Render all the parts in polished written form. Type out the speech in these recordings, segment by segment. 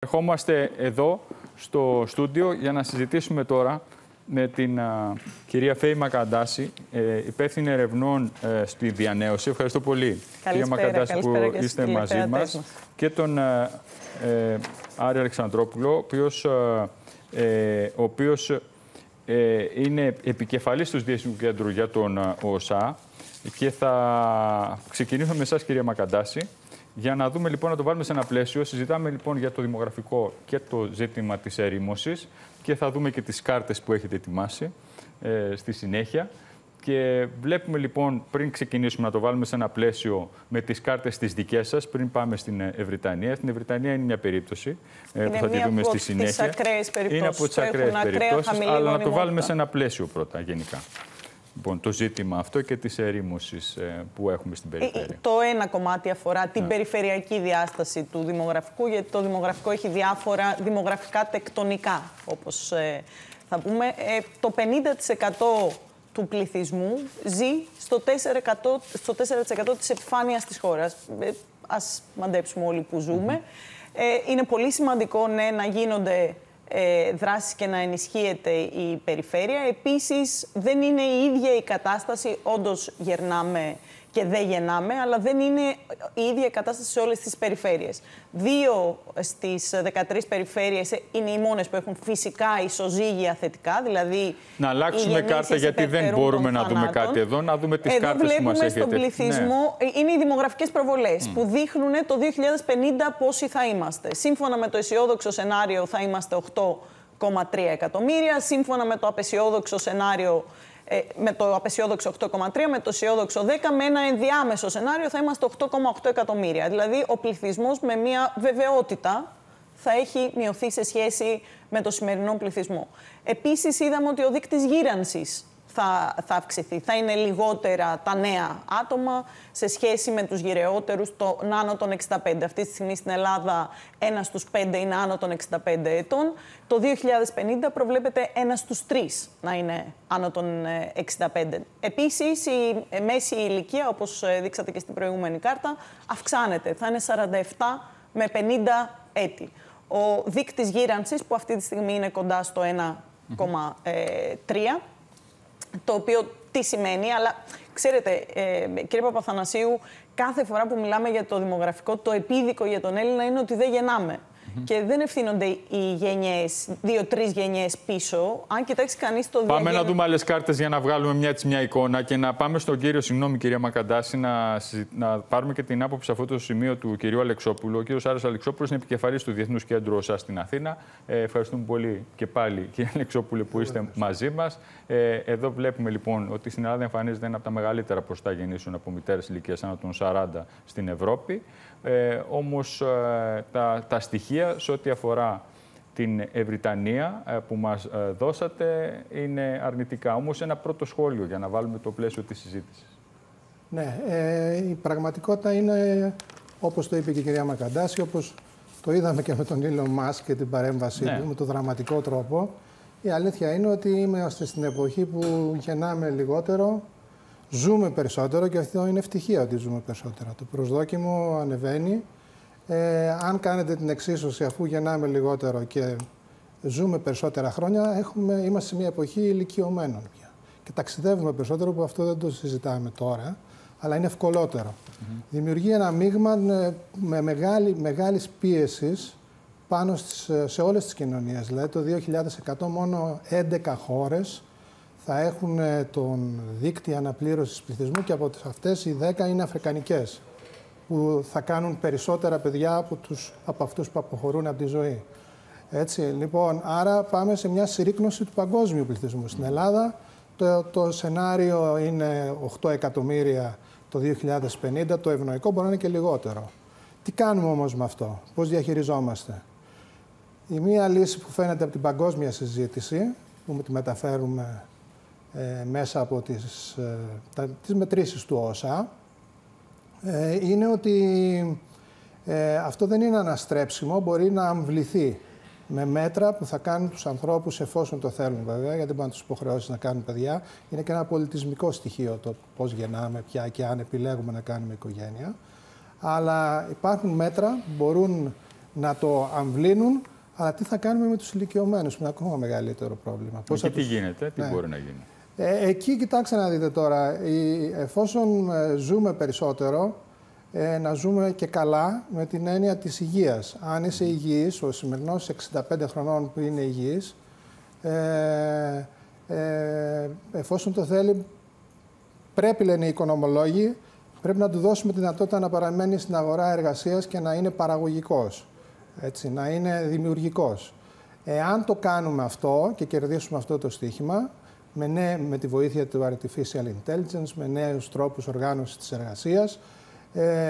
Ερχόμαστε εδώ στο στούντιο για να συζητήσουμε τώρα με την κυρία Φέη Μακαντάση, υπεύθυνη ερευνών στη Διανέωση. Ευχαριστώ πολύ, κυρία Μακαντάση, που είστε μαζί μας. Και τον Άρη Αλεξανδρόπουλο, ο οποίος είναι επικεφαλής του Διεθνού Κέντρου για τον ΟΣΑ. Και θα ξεκινήσουμε με εσάς, κυρία Μακαντάση, για να δούμε λοιπόν, να το βάλουμε σε ένα πλαίσιο. Συζητάμε λοιπόν για το δημογραφικό και το ζήτημα της ερήμωσης και θα δούμε και τις κάρτες που έχετε ετοιμάσει στη συνέχεια. Και βλέπουμε λοιπόν, πριν ξεκινήσουμε, να το βάλουμε σε ένα πλαίσιο με τις κάρτες τις δικές σας, πριν πάμε στην Ευρυτανία. Στην Ευρυτανία είναι μια περίπτωση που θα τη δούμε στη συνέχεια. Είναι από τις ακραίες περιπτώσεις, αλλά να το βάλουμε σε ένα πλαίσιο πρώτα γενικά. Λοιπόν, το ζήτημα αυτό και της ερήμωσης που έχουμε στην περιφέρεια. Το ένα κομμάτι αφορά την περιφερειακή διάσταση του δημογραφικού, γιατί το δημογραφικό έχει διάφορα δημογραφικά τεκτονικά, όπως θα πούμε. Το 50% του πληθυσμού ζει στο 4% της επιφάνειας της χώρας. Ας μαντέψουμε όλοι που ζούμε. Είναι πολύ σημαντικό, ναι, να γίνονται δράσεις και να ενισχύεται η περιφέρεια. Επίσης, δεν είναι η ίδια η κατάσταση, όντως γερνάμε και δεν γεννάμε, αλλά δεν είναι η ίδια η κατάσταση σε όλες τις περιφέρειες. 2 στις 13 περιφέρειες είναι οι μόνες που έχουν φυσικά ισοζύγια θετικά, δηλαδή... Να αλλάξουμε κάρτα, γιατί δεν μπορούμε να δούμε κάτι εδώ, να δούμε τις κάρτες που μας έχετε. Εδώ βλέπουμε στον πληθυσμό, είναι οι δημογραφικές προβολές που δείχνουν το 2050 πόσοι θα είμαστε. Σύμφωνα με το αισιόδοξο σενάριο θα είμαστε 8,3 εκατομμύρια, σύμφωνα με το απεσιόδοξο σενάριο, με το απεσιόδοξο 8,3, με το αισιόδοξο 10, με ένα ενδιάμεσο σενάριο θα είμαστε 8,8 εκατομμύρια. Δηλαδή, ο πληθυσμός με μια βεβαιότητα θα έχει μειωθεί σε σχέση με το σημερινό πληθυσμό. Επίσης, είδαμε ότι ο δείκτης γύρανσης θα αυξηθεί. Θα είναι λιγότερα τα νέα άτομα σε σχέση με τους γυρεότερους άνω των 65. Αυτή τη στιγμή στην Ελλάδα 1 στους 5 είναι άνω των 65 ετών. Το 2050 προβλέπεται 1 στους 3 να είναι άνω των 65. Επίσης, η μέση ηλικία, όπως δείξατε και στην προηγούμενη κάρτα, αυξάνεται. Θα είναι 47 με 50 έτη. Ο δείκτης γύρανσης, που αυτή τη στιγμή είναι κοντά στο 1,3, το οποίο τι σημαίνει, αλλά ξέρετε, κύριε Παπαθανασίου, κάθε φορά που μιλάμε για το δημογραφικό, το επίδικο για τον Έλληνα είναι ότι δεν γεννάμε. Και δεν ευθύνονται οι γενιές, 2-3 γενιές πίσω. Αν κοιτάξει κανείς το Πάμε να δούμε άλλες κάρτες για να βγάλουμε μια εικόνα και να πάμε στον κύριο, συγγνώμη κυρία Μακαντάση, να πάρουμε και την άποψη σε αυτό το σημείο του κυρίου Αλεξόπουλου. Ο κύριος Άρης Αλεξόπουλος είναι επικεφαλής του Διεθνούς Κέντρου ΟΣΑ στην Αθήνα. Ευχαριστούμε πολύ και πάλι, κύριε Αλεξόπουλε, που είστε μαζί μας. Εδώ βλέπουμε λοιπόν ότι στην Ελλάδα εμφανίζεται ένα από τα μεγαλύτερα ποσοστά γεννήσεων από μητέρες ηλικίας άνω των 40 στην Ευρώπη. Όμως τα στοιχεία σε ό,τι αφορά την Ευρυτανία που μας δώσατε είναι αρνητικά. Όμως ένα πρώτο σχόλιο για να βάλουμε το πλαίσιο της συζήτησης. Ναι, η πραγματικότητα είναι, όπως το είπε και η κυρία Μακαντάση, όπως το είδαμε και με τον Elon Musk και την παρέμβασή του, με τον δραματικό τρόπο. Η αλήθεια είναι ότι είμαστε στην εποχή που γεννάμε λιγότερο, ζούμε περισσότερο, και αυτό είναι ευτυχία ότι ζούμε περισσότερο. Το προσδόκιμο ανεβαίνει. Αν κάνετε την εξίσωση, αφού γεννάμε λιγότερο και ζούμε περισσότερα χρόνια, είμαστε σε μια εποχή ηλικιωμένων πια. Και ταξιδεύουμε περισσότερο, που αυτό δεν το συζητάμε τώρα, αλλά είναι ευκολότερο. Δημιουργεί ένα μείγμα με μεγάλης πίεσης πάνω σε όλες τις κοινωνίες. Δηλαδή, το 2100 μόνο 11 χώρες θα έχουν τον δείκτη αναπλήρωσης πληθυσμού, και από αυτές οι 10 είναι αφρικανικές, που θα κάνουν περισσότερα παιδιά από αυτούς που αποχωρούν από τη ζωή. Έτσι, λοιπόν, άρα πάμε σε μια συρρίκνωση του παγκόσμιου πληθυσμού. Στην Ελλάδα το σενάριο είναι 8 εκατομμύρια το 2050, το ευνοϊκό μπορεί να είναι και λιγότερο. Τι κάνουμε όμως με αυτό, πώς διαχειριζόμαστε? Η μία λύση που φαίνεται από την παγκόσμια συζήτηση, που τη μεταφέρουμε μέσα από τις μετρήσεις του ΩΣΑ, είναι ότι αυτό δεν είναι αναστρέψιμο, μπορεί να αμβληθεί με μέτρα που θα κάνουν τους ανθρώπους, εφόσον το θέλουν βέβαια, γιατί μπορεί να τους υποχρεώσει να κάνουν παιδιά. Είναι και ένα πολιτισμικό στοιχείο το πώς γεννάμε πια και αν επιλέγουμε να κάνουμε οικογένεια. Αλλά υπάρχουν μέτρα που μπορούν να το αμβλύνουν. Αλλά τι θα κάνουμε με τους ηλικιωμένους, που είναι ακόμα μεγαλύτερο πρόβλημα. Εκεί τι γίνεται, τι μπορεί να γίνει. Εκεί κοιτάξτε να δείτε τώρα, εφόσον ζούμε περισσότερο, να ζούμε και καλά με την έννοια της υγείας. Αν είσαι υγιής, ο σημερινός 65 χρονών που είναι υγιής, εφόσον το θέλει, πρέπει, λένε οι οικονομολόγοι, πρέπει να του δώσουμε τη δυνατότητα να παραμένει στην αγορά εργασίας και να είναι παραγωγικός, έτσι, να είναι δημιουργικός. Εάν το κάνουμε αυτό και κερδίσουμε αυτό το στοίχημα, με τη βοήθεια του Artificial Intelligence, με νέους τρόπους οργάνωσης της εργασίας,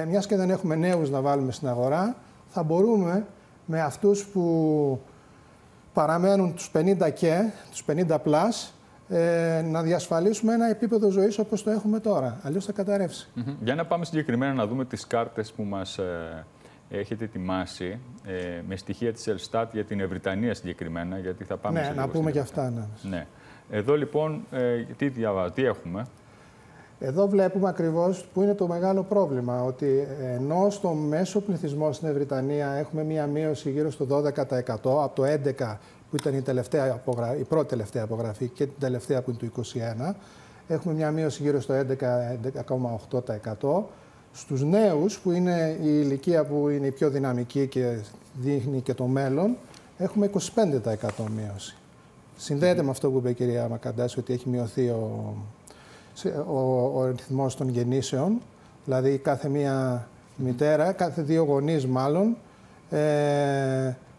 μιας και δεν έχουμε νέους να βάλουμε στην αγορά, θα μπορούμε με αυτούς που παραμένουν τους 50 και, τους 50 πλάς, να διασφαλίσουμε ένα επίπεδο ζωής όπως το έχουμε τώρα. Αλλιώς θα καταρρεύσει. Για να πάμε συγκεκριμένα να δούμε τις κάρτες που μας έχετε ετοιμάσει, με στοιχεία της Ελστάτ για την Ευρυτανία συγκεκριμένα, γιατί θα πάμε να πούμε και αυτά. Ναι. Εδώ λοιπόν, τι έχουμε. Εδώ βλέπουμε ακριβώς που είναι το μεγάλο πρόβλημα, ότι ενώ στο μέσο πληθυσμό στην Ευρυτανία έχουμε μία μείωση γύρω στο 12%, από το 11% που ήταν η πρώτη τελευταία απογραφή και την τελευταία που είναι το 21%, έχουμε μία μείωση γύρω στο 11,8%. Στους νέους, που είναι η ηλικία που είναι η πιο δυναμική και δείχνει και το μέλλον, έχουμε 25% μείωση. Συνδέεται με αυτό που είπε η κυρία Μακαντάση, ότι έχει μειωθεί ο ρυθμός των γεννήσεων, δηλαδή κάθε μία μητέρα, κάθε δύο γονείς μάλλον,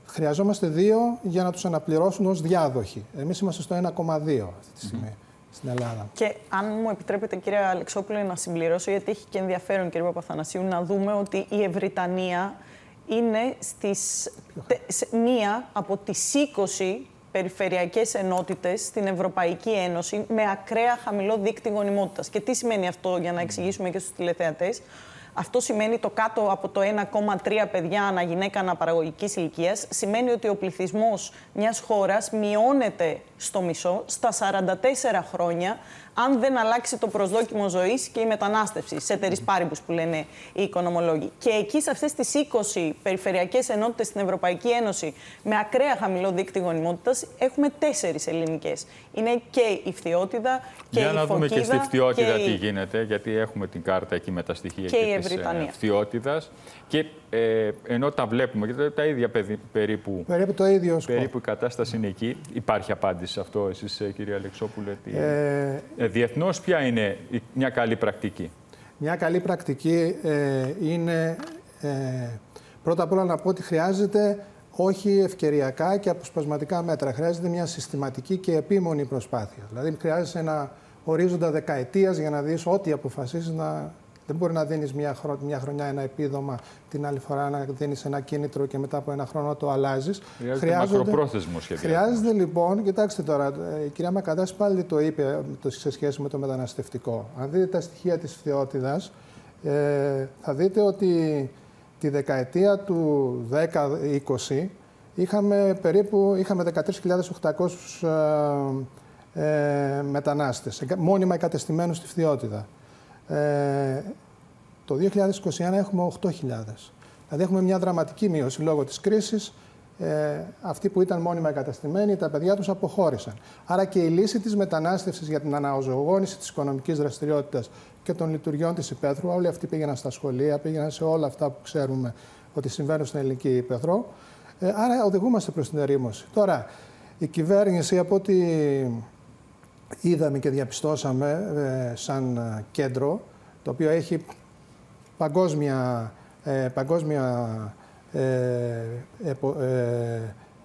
χρειαζόμαστε δύο για να τους αναπληρώσουν ως διάδοχοι. Εμείς είμαστε στο 1,2 αυτή τη στιγμή στην Ελλάδα. Και αν μου επιτρέπετε, κύριε Αλεξόπουλε, να συμπληρώσω, γιατί έχει και ενδιαφέρον, κύριε Παπαθανασίου, να δούμε ότι η Ευρυτανία είναι μία από τις 20 περιφερειακές ενότητες στην Ευρωπαϊκή Ένωση με ακραία χαμηλό δείκτη γονιμότητας. Και τι σημαίνει αυτό, για να εξηγήσουμε και στους τηλεθεατές? Αυτό σημαίνει το κάτω από το 1,3 παιδιά ανά γυναίκα αναπαραγωγικής ηλικίας. Σημαίνει ότι ο πληθυσμός μιας χώρας μειώνεται στο μισό στα 44 χρόνια, αν δεν αλλάξει το προσδόκιμο ζωής και η μετανάστευση, σε ceteris paribus που λένε οι οικονομολόγοι. Και εκεί, σε αυτές τις 20 περιφερειακές ενότητες στην Ευρωπαϊκή Ένωση με ακραία χαμηλό δείκτη γονιμότητας, έχουμε 4 ελληνικές. Είναι και η Φθιώτιδα και η Φωκίδα. Για να δούμε και στη Φθιώτιδα τι γίνεται, γιατί έχουμε την κάρτα εκεί με τα στοιχεία και της Φθιώτιδας. Και ενώ τα βλέπουμε, γιατί τα ίδια περίπου το ίδιο περίπου η κατάσταση είναι εκεί. Υπάρχει απάντηση σε αυτό, εσείς, κύριε Αλεξόπουλε? Διεθνώς, ποια είναι μια καλή πρακτική? Μια καλή πρακτική είναι, πρώτα απ' όλα να πω ότι χρειάζεται όχι ευκαιριακά και αποσπασματικά μέτρα. Χρειάζεται μια συστηματική και επίμονη προσπάθεια. Δηλαδή, χρειάζεται ένα ορίζοντα δεκαετίας για να δεις ό,τι αποφασίσεις να... Δεν μπορεί να δίνεις μια χρονιά ένα επίδομα, την άλλη φορά να δίνεις ένα κίνητρο και μετά από ένα χρόνο να το αλλάζεις. Χρειάζεται μακροπρόθεσμο σχεδιασμό. Χρειάζεται λοιπόν, κοιτάξτε τώρα, η κυρία Μακαντάση πάλι το είπε σε σχέση με το μεταναστευτικό. Αν δείτε τα στοιχεία της Φθιώτιδας, θα δείτε ότι τη δεκαετία του 10-20 είχαμε 13.800 μετανάστες, μόνιμα εγκατεστημένους στη Φθιώτιδα. Το 2021 έχουμε 8.000. Δηλαδή έχουμε μια δραματική μείωση λόγω της κρίσης. Αυτοί που ήταν μόνιμα εγκαταστημένοι, τα παιδιά τους αποχώρησαν. Άρα και η λύση της μετανάστευσης για την αναζωογόνηση της οικονομικής δραστηριότητας και των λειτουργιών της υπαίθρου, όλοι αυτοί πήγαιναν στα σχολεία, πήγαιναν σε όλα αυτά που ξέρουμε ότι συμβαίνουν στην ελληνική υπαίθρο. Άρα οδηγούμαστε προς την ερήμωση. Τώρα, η κυβέρνηση, από ό,τι είδαμε και διαπιστώσαμε σαν κέντρο, το οποίο έχει παγκόσμια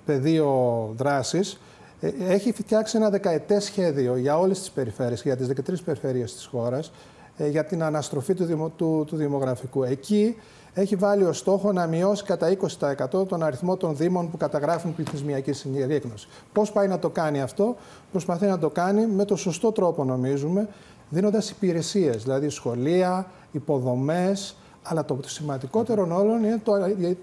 πεδίο δράσης, έχει φτιάξει ένα δεκαετές σχέδιο για όλες τις περιφέρειες, για τις 13 περιφέρειες της χώρας, για την αναστροφή του δημογραφικού. Εκεί έχει βάλει ως στόχο να μειώσει κατά 20% τον αριθμό των δήμων που καταγράφουν πληθυσμιακή συρρίκνωση. Πώς πάει να το κάνει αυτό? Προσπαθεί να το κάνει με το σωστό τρόπο, νομίζουμε, δίνοντας υπηρεσίες, δηλαδή σχολεία, υποδομές, Αλλά το σημαντικότερο όλων είναι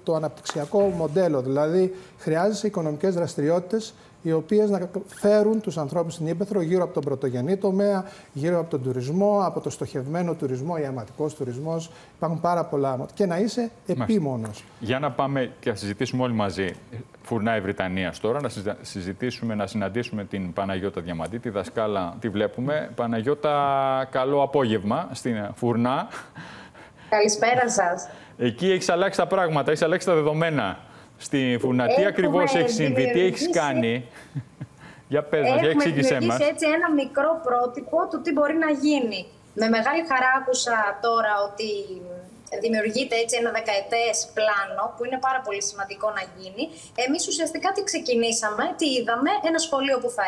το αναπτυξιακό μοντέλο. Δηλαδή, χρειάζεσαι οικονομικές δραστηριότητες οι οποίες να φέρουν τους ανθρώπους στην Ύπαιθρο γύρω από τον πρωτογενή τομέα, γύρω από τον τουρισμό, από το στοχευμένο τουρισμό, ιαματικός τουρισμός. Υπάρχουν πάρα πολλά. Και να είσαι επίμονος. Για να πάμε και να συζητήσουμε όλοι μαζί. Φουρνάει Βρυτανίας τώρα, να συζητήσουμε, να συναντήσουμε την Παναγιώτα Διαμαντή, τη δασκάλα, τη βλέπουμε. Παναγιώτα, καλό απόγευμα στην Φουρνά. Καλησπέρα σας. Εκεί έχεις αλλάξει τα πράγματα, έχεις αλλάξει τα δεδομένα στη Φουρνά. Τι ακριβώς έχεις συμβεί, τι έχεις κάνει? Για πες μας, για εξήγησέ μας. Έχουμε έτσι ένα μικρό πρότυπο του τι μπορεί να γίνει. Με μεγάλη χαρά άκουσα τώρα ότι δημιουργείται έτσι ένα δεκαετές πλάνο που είναι πάρα πολύ σημαντικό να γίνει. Εμείς ουσιαστικά τι ξεκινήσαμε, τι είδαμε, ένα σχολείο που θα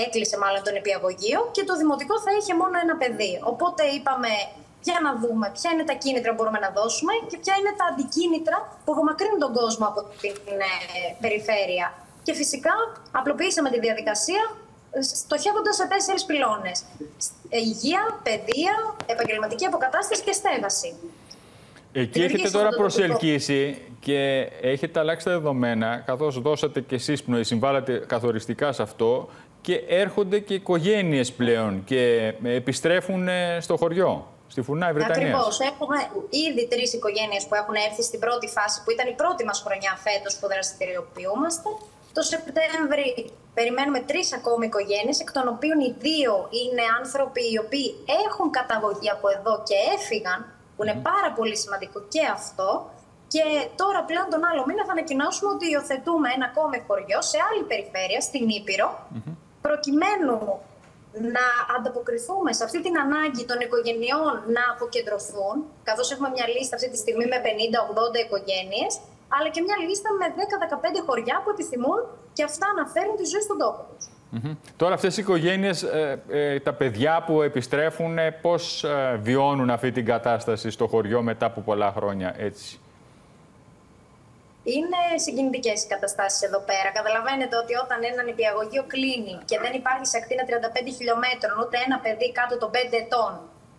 έκλεισε μάλλον το νηπιαγωγείο και το δημοτικό θα είχε μόνο ένα παιδί. Οπότε είπαμε, για να δούμε ποια είναι τα κίνητρα που μπορούμε να δώσουμε και ποια είναι τα αντικίνητρα που απομακρύνουν τον κόσμο από την περιφέρεια. Και φυσικά απλοποιήσαμε τη διαδικασία στοχεύοντας σε 4 πυλώνες. Υγεία, παιδεία, επαγγελματική αποκατάσταση και στέγαση. Εκεί έχετε τώρα προσελκύσει και έχετε αλλάξει τα δεδομένα, καθώς δώσατε και εσείς πνοή, συμβάλλατε καθοριστικά σε αυτό και έρχονται και οικογένειες πλέον και επιστρέφουν στο χωριό. Στη Φουρνά Βρυτανίας. Ακριβώς. Έχουμε ήδη 3 οικογένειες που έχουν έρθει στην πρώτη φάση, που ήταν η πρώτη μας χρονιά φέτος που δραστηριοποιούμαστε. Το Σεπτέμβρη περιμένουμε 3 ακόμη οικογένειες, εκ των οποίων οι 2 είναι άνθρωποι οι οποίοι έχουν καταγωγή από εδώ και έφυγαν, που είναι πάρα πολύ σημαντικό και αυτό. Και τώρα πλέον τον άλλο μήνα θα ανακοινώσουμε ότι υιοθετούμε ένα ακόμη χωριό σε άλλη περιφέρεια, στην Ήπειρο, προκειμένου να ανταποκριθούμε σε αυτή την ανάγκη των οικογενειών να αποκεντρωθούν, καθώς έχουμε μια λίστα αυτή τη στιγμή με 50-80 οικογένειες, αλλά και μια λίστα με 10-15 χωριά που επιθυμούν και αυτά να φέρουν τη ζωή στον τόπο τους. Τώρα αυτές οι οικογένειες, τα παιδιά που επιστρέφουν, πώς βιώνουν αυτή την κατάσταση στο χωριό μετά από πολλά χρόνια έτσι? Είναι συγκινητικές οι καταστάσεις εδώ πέρα. Καταλαβαίνετε ότι όταν ένα νηπιαγωγείο κλείνει και δεν υπάρχει σε ακτίνα 35 χιλιόμετρων ούτε ένα παιδί κάτω των 5 ετών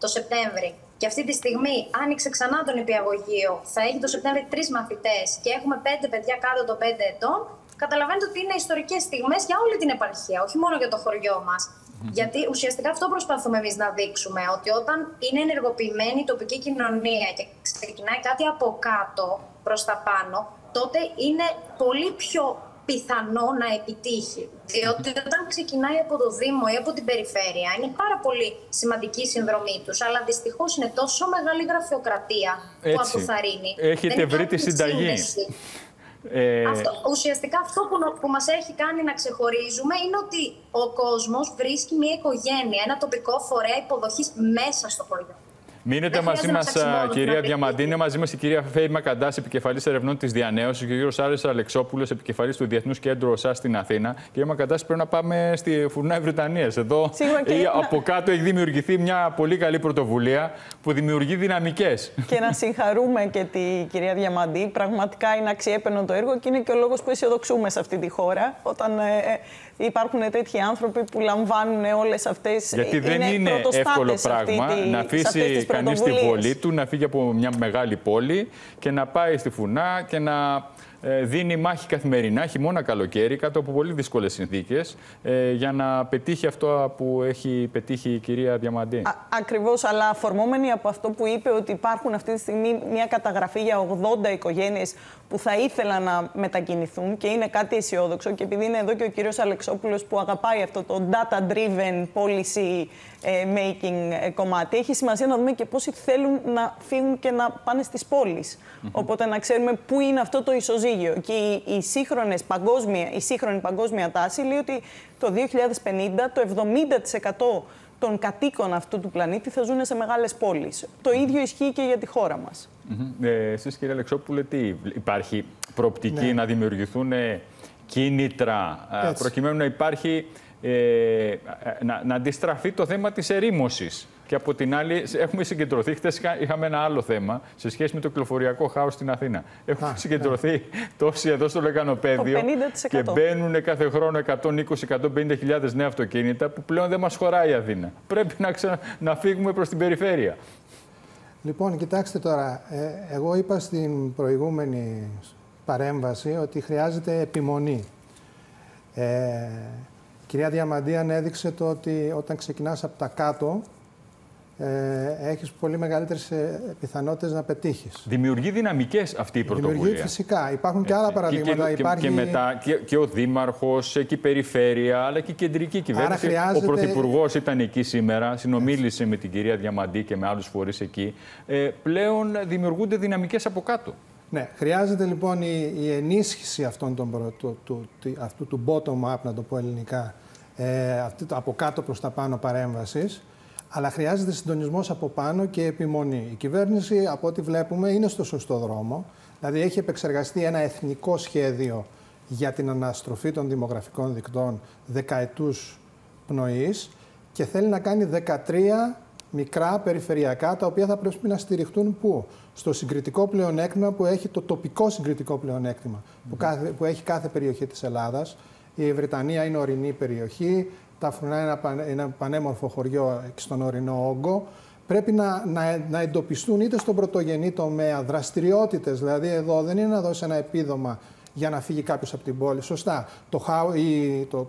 το Σεπτέμβρη, και αυτή τη στιγμή άνοιξε ξανά το νηπιαγωγείο, θα έχει το Σεπτέμβρη 3 μαθητές και έχουμε 5 παιδιά κάτω των 5 ετών, καταλαβαίνετε ότι είναι ιστορικές στιγμές για όλη την επαρχία, όχι μόνο για το χωριό μας. Γιατί ουσιαστικά αυτό προσπαθούμε εμείς να δείξουμε, ότι όταν είναι ενεργοποιημένη η τοπική κοινωνία και ξεκινάει κάτι από κάτω προς τα πάνω, τότε είναι πολύ πιο πιθανό να επιτύχει. Διότι όταν ξεκινάει από το Δήμο ή από την περιφέρεια, είναι πάρα πολύ σημαντική η συνδρομή τους, αλλά δυστυχώς είναι τόσο μεγάλη γραφειοκρατία που αποθαρρύνει. Έχετε βρει τη συνταγή. Ουσιαστικά αυτό που μας έχει κάνει να ξεχωρίζουμε είναι ότι ο κόσμος βρίσκει μια οικογένεια, ένα τοπικό φορέα υποδοχής μέσα στο χωριό. Μείνετε μαζί μας, κυρία Διαμαντή. Είναι μαζί μας η κυρία Φέη Μακαντάση, επικεφαλής ερευνών της Διανέωσης, και ο κύριος Άρης Αλεξόπουλος, επικεφαλής του Διεθνούς Κέντρου ΟΣΑ στην Αθήνα. Κυρία Μακαντάση, πρέπει να πάμε στη Φουρνά Βρυτανίας. Εδώ από κάτω έχει δημιουργηθεί μια πολύ καλή πρωτοβουλία που δημιουργεί δυναμικές. Και να συγχαρούμε και τη κυρία Διαμαντή. Πραγματικά είναι αξιέπαινο το έργο και είναι και ο λόγος που αισιοδοξούμε σε αυτή τη χώρα. Όταν υπάρχουν τέτοιοι άνθρωποι που λαμβάνουν όλες αυτές. Γιατί δεν είναι εύκολο πράγμα να αφήσει κανείς τη βολή του, να φύγει από μια μεγάλη πόλη και να πάει στη Φουρνά και να δίνει μάχη καθημερινά, χειμώνα καλοκαίρι, κάτω από πολύ δύσκολες συνθήκες, για να πετύχει αυτό που έχει πετύχει η κυρία Διαμαντή. Ακριβώς, αλλά αφορμόμενοι από αυτό που είπε, ότι υπάρχουν αυτή τη στιγμή μια καταγραφή για 80 οικογένειες που θα ήθελαν να μετακινηθούν και είναι κάτι αισιόδοξο, και επειδή είναι εδώ και ο κύριος Αλεξόπουλος που αγαπάει αυτό το data-driven policy making κομμάτι, έχει σημασία να δούμε και πόσοι θέλουν να φύγουν και να πάνε στις πόλεις. Οπότε να ξέρουμε πού είναι αυτό το ισοζύγιο. Και η σύγχρονη παγκόσμια τάση λέει ότι το 2050 το 70% των κατοίκων αυτού του πλανήτη θα ζουν σε μεγάλες πόλεις. Το ίδιο ισχύει και για τη χώρα μας. Εσείς, κύριε Αλεξόπουλε, τι υπάρχει προοπτική να δημιουργηθούν κίνητρα προκειμένου να υπάρχει, να αντιστραφεί το θέμα της ερήμωσης? Και από την άλλη, έχουμε συγκεντρωθεί. Χθες είχαμε ένα άλλο θέμα σε σχέση με το κυκλοφοριακό χάος στην Αθήνα. Έχουμε συγκεντρωθεί τόσοι εδώ στο Λεκανοπαίδιο και μπαίνουν κάθε χρόνο 120-150 νέα αυτοκίνητα που πλέον δεν μας χωράει η Αθήνα. Πρέπει να φύγουμε προς την περιφέρεια. Λοιπόν, κοιτάξτε τώρα, εγώ είπα στην προηγούμενη παρέμβαση ότι χρειάζεται επιμονή. Κυρία Διαμαντίαν έδειξε το ότι όταν ξεκινάς από τα κάτω, έχεις πολύ μεγαλύτερες πιθανότητες να πετύχεις. Δημιουργεί δυναμικές αυτή η πρωτοβουλία. Δημιουργεί φυσικά. Υπάρχουν και άλλα παραδείγματα. Και μετά και ο Δήμαρχος, και η Περιφέρεια, αλλά και η κεντρική κυβέρνηση. Χρειάζεται... Ο Πρωθυπουργός ήταν εκεί σήμερα, συνομίλησε με την κυρία Διαμαντή και με άλλους φορείς εκεί. Πλέον δημιουργούνται δυναμικές από κάτω. Ναι, χρειάζεται λοιπόν η ενίσχυση αυτού του bottom-up, να το πω ελληνικά, από κάτω προς τα πάνω παρέμβασης, αλλά χρειάζεται συντονισμός από πάνω και επιμονή. Η κυβέρνηση, από ό,τι βλέπουμε, είναι στο σωστό δρόμο. Δηλαδή, έχει επεξεργαστεί ένα εθνικό σχέδιο για την αναστροφή των δημογραφικών δικτών δεκαετούς πνοής και θέλει να κάνει 13 μικρά περιφερειακά, τα οποία θα πρέπει να στηριχτούν πού? Στο συγκριτικό πλεονέκτημα που έχει το τοπικό συγκριτικό πλεονέκτημα που έχει κάθε περιοχή της Ελλάδας. Η Βρετανία είναι ορεινή περιοχή, τα Φρουρνά είναι ένα πανέμορφο χωριό στον ορεινό όγκο. Πρέπει να εντοπιστούν είτε στον πρωτογενή τομέα δραστηριότητες, δηλαδή εδώ δεν είναι να δώσει ένα επίδομα για να φύγει κάποιος από την πόλη. Σωστά.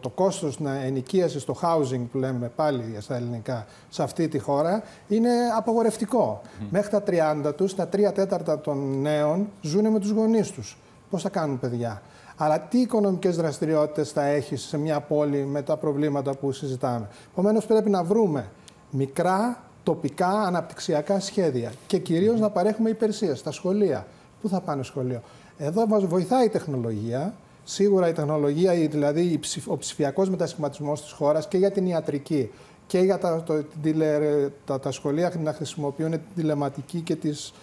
Το κόστος ενοικίασης, το housing που λέμε πάλι στα ελληνικά, σε αυτή τη χώρα, είναι απαγορευτικό. Μέχρι τα 30 τους, τα 3/4 των νέων ζουν με τους γονείς τους. Πώς θα κάνουν παιδιά? Αλλά τι οικονομικές δραστηριότητες θα έχεις σε μια πόλη με τα προβλήματα που συζητάμε? Επομένως, πρέπει να βρούμε μικρά, τοπικά, αναπτυξιακά σχέδια και κυρίως να παρέχουμε υπηρεσίες στα σχολεία. Πού θα πάνε σχολείο? Εδώ μας βοηθάει η τεχνολογία. Σίγουρα η τεχνολογία, δηλαδή ο ψηφιακός μετασχηματισμός της χώρας και για την ιατρική και για τα σχολεία να χρησιμοποιούν την τηλεματική και τις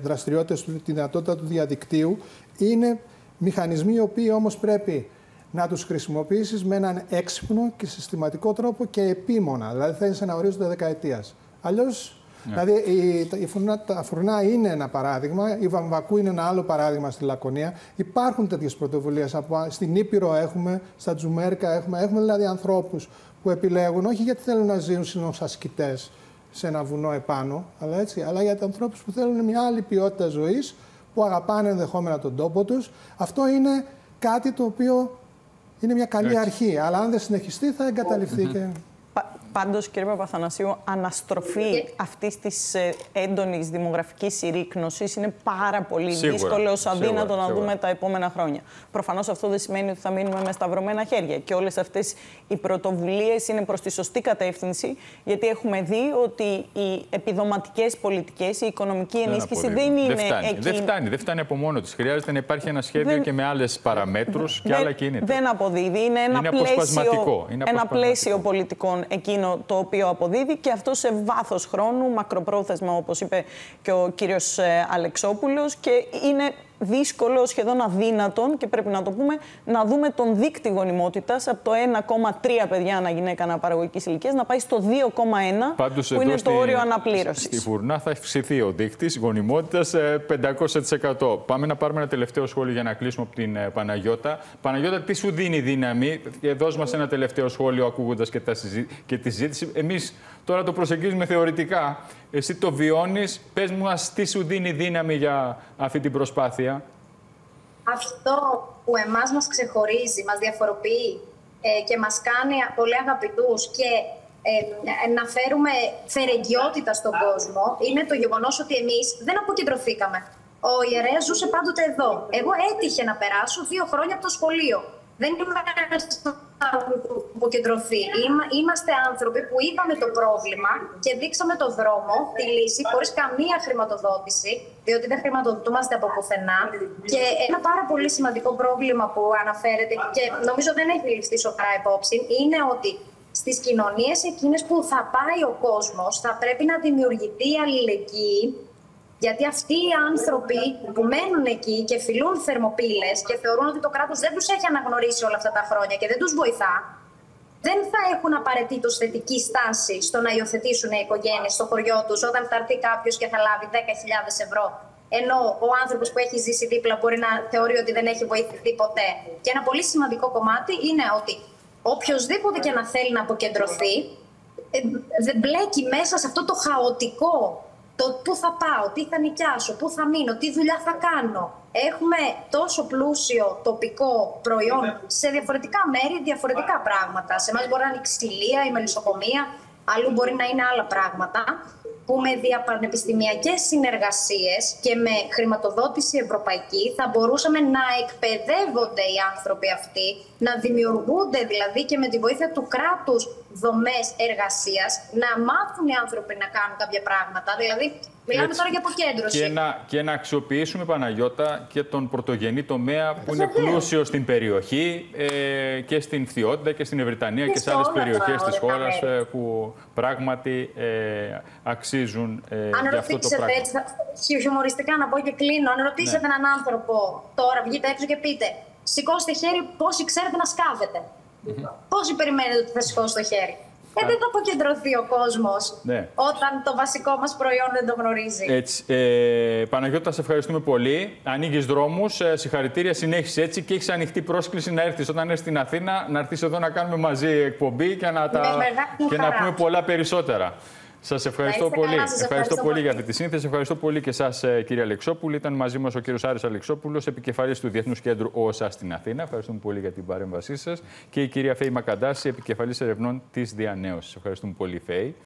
δραστηριότητες, τη δυνατότητα του διαδικτύου, είναι μηχανισμοί οι οποίοι όμως πρέπει να τους χρησιμοποιήσεις με έναν έξυπνο και συστηματικό τρόπο και επίμονα. Δηλαδή θα είναι σε ένα ορίζοντα δεκαετίας. Αλλιώς, δηλαδή τα Φρουρνά είναι ένα παράδειγμα, η Βαμβακού είναι ένα άλλο παράδειγμα στη Λακωνία. Υπάρχουν τέτοιες πρωτοβουλίες. Στην Ήπειρο έχουμε, στα Τζουμέρκα έχουμε δηλαδή ανθρώπους που επιλέγουν όχι γιατί θέλουν να ζήσουν ως ασκητές σε ένα βουνό επάνω, αλλά για ανθρώπους που θέλουν μια άλλη ποιότητα ζωής, που αγαπάνε ενδεχόμενα τον τόπο τους. Αυτό είναι κάτι το οποίο είναι μια καλή αρχή, αλλά αν δεν συνεχιστεί θα εγκαταλειφθεί και... Πάντως, κύριε Παπαθανασίου, αναστροφή αυτής της έντονης δημογραφικής συρρίκνωσης είναι πάρα πολύ δύσκολο, αδύνατο να δούμε τα επόμενα χρόνια. Προφανώς αυτό δεν σημαίνει ότι θα μείνουμε με σταυρωμένα χέρια. Και όλες αυτές οι πρωτοβουλίες είναι προς τη σωστή κατεύθυνση, γιατί έχουμε δει ότι οι επιδοματικές πολιτικές, η οικονομική ενίσχυση δεν είναι εκεί. Δεν φτάνει από μόνο της. Χρειάζεται να υπάρχει ένα σχέδιο και με άλλες παραμέτρους και άλλα κίνητρα. Δεν αποδίδει. Είναι ένα πλαίσιο πολιτικών εκείνο το οποίο αποδίδει και αυτό σε βάθος χρόνου, μακροπρόθεσμα, όπως είπε και ο κύριος Αλεξόπουλος, και είναι δύσκολο, σχεδόν αδύνατον, και πρέπει να το πούμε, να δούμε τον δείκτη γονιμότητας από το 1,3 παιδιά ανά γυναίκα αναπαραγωγικής ηλικίας να πάει στο 2,1, που είναι το όριο αναπλήρωσης. Στη Φουρνά θα αυξηθεί ο δείκτης γονιμότητας 500%. Πάμε να πάρουμε ένα τελευταίο σχόλιο για να κλείσουμε από την Παναγιώτα. Παναγιώτα, τι σου δίνει δύναμη? Δώσ' μας ένα τελευταίο σχόλιο ακούγοντας και τη συζήτηση. Εμείς τώρα το προσεγγίζουμε θεωρητικά. Εσύ το βιώνεις. Πες μας τι σου δίνει δύναμη για αυτή την προσπάθεια. Αυτό που εμάς μας ξεχωρίζει, μας διαφοροποιεί και μας κάνει πολύ αγαπητούς και να φέρουμε φερεγγιότητα στον κόσμο, είναι το γεγονός ότι εμείς δεν αποκεντρωθήκαμε. Ο ιερέας ζούσε πάντοτε εδώ. Εγώ έτυχε να περάσω 2 χρόνια από το σχολείο. Δεν είμαστε αποκεντρωθεί. Είμαστε άνθρωποι που είδαμε το πρόβλημα και δείξαμε το δρόμο, τη λύση, χωρίς καμία χρηματοδότηση, διότι δεν χρηματοδοτούμαστε από πουθενά. Και ένα πάρα πολύ σημαντικό πρόβλημα που αναφέρεται και νομίζω δεν έχει ληφθεί σοβαρά υπόψη, είναι ότι στις κοινωνίες εκείνες που θα πάει ο κόσμος θα πρέπει να δημιουργηθεί αλληλεγγύη. Γιατί αυτοί οι άνθρωποι που μένουν εκεί και φιλούν θερμοπύλες και θεωρούν ότι το κράτος δεν τους έχει αναγνωρίσει όλα αυτά τα χρόνια και δεν τους βοηθά, δεν θα έχουν απαραίτητος θετική στάση στο να υιοθετήσουν οι οικογένειες στο χωριό τους όταν θα έρθει κάποιος και θα λάβει 10.000 ευρώ. Ενώ ο άνθρωπος που έχει ζήσει δίπλα μπορεί να θεωρεί ότι δεν έχει βοηθηθεί ποτέ. Και ένα πολύ σημαντικό κομμάτι είναι ότι οποιοδήποτε και να θέλει να αποκεντρωθεί, δεν μπλέκει μέσα σε αυτό το χαοτικό το πού θα πάω, τι θα νοικιάσω, πού θα μείνω, τι δουλειά θα κάνω. Έχουμε τόσο πλούσιο τοπικό προϊόν σε διαφορετικά μέρη, διαφορετικά πράγματα. Σε εμάς μπορεί να είναι η ξυλία, η μελισσοκομεία, αλλού μπορεί να είναι άλλα πράγματα, που με διαπανεπιστημιακές συνεργασίες και με χρηματοδότηση ευρωπαϊκή θα μπορούσαμε να εκπαιδεύονται οι άνθρωποι αυτοί, να δημιουργούνται δηλαδή και με τη βοήθεια του κράτους δομές εργασίας, να μάθουν οι άνθρωποι να κάνουν κάποια πράγματα. Δηλαδή, μιλάμε τώρα για αποκέντρωση. Και να αξιοποιήσουμε, Παναγιώτα, και τον πρωτογενή τομέα που είναι πλούσιο στην περιοχή και στην Φθιότητα και στην Ευρυτανία και σε άλλες περιοχές της χώρας που πράγματι αξίζουν για αυτό το πράγμα. Έτσι, χιουμοριστικά να πω και κλείνω, αν ρωτήσετε έναν άνθρωπο τώρα, βγείτε έξω και πείτε, σηκώστε χέρι πόσοι ξέρετε να σκάβετε. Πόσοι περιμένετε ότι θα σηκώσει το χέρι. Δεν θα αποκεντρωθεί ο κόσμος όταν το βασικό μας προϊόν δεν το γνωρίζει. Έτσι. Παναγιώτα, σε ευχαριστούμε πολύ. Ανοίγεις δρόμους. Συγχαρητήρια, συνέχισε έτσι και έχεις ανοιχτή πρόσκληση να έρθεις όταν έρθεις στην Αθήνα, να έρθεις εδώ να κάνουμε μαζί εκπομπή και να πούμε πολλά περισσότερα. Σας ευχαριστώ πολύ. Ευχαριστώ πολύ για αυτή τη σύνθεση. Ευχαριστώ πολύ και εσάς, κύριε Αλεξόπουλη. Ήταν μαζί μας ο κύριος Άρης Αλεξόπουλος, επικεφαλής του Διεθνούς Κέντρου ΟΣΑ στην Αθήνα. Ευχαριστούμε πολύ για την παρέμβασή σας. Και η κυρία Φέη Μακαντάση, επικεφαλής ερευνών της Διανέωσης. Ευχαριστούμε πολύ, Φέη.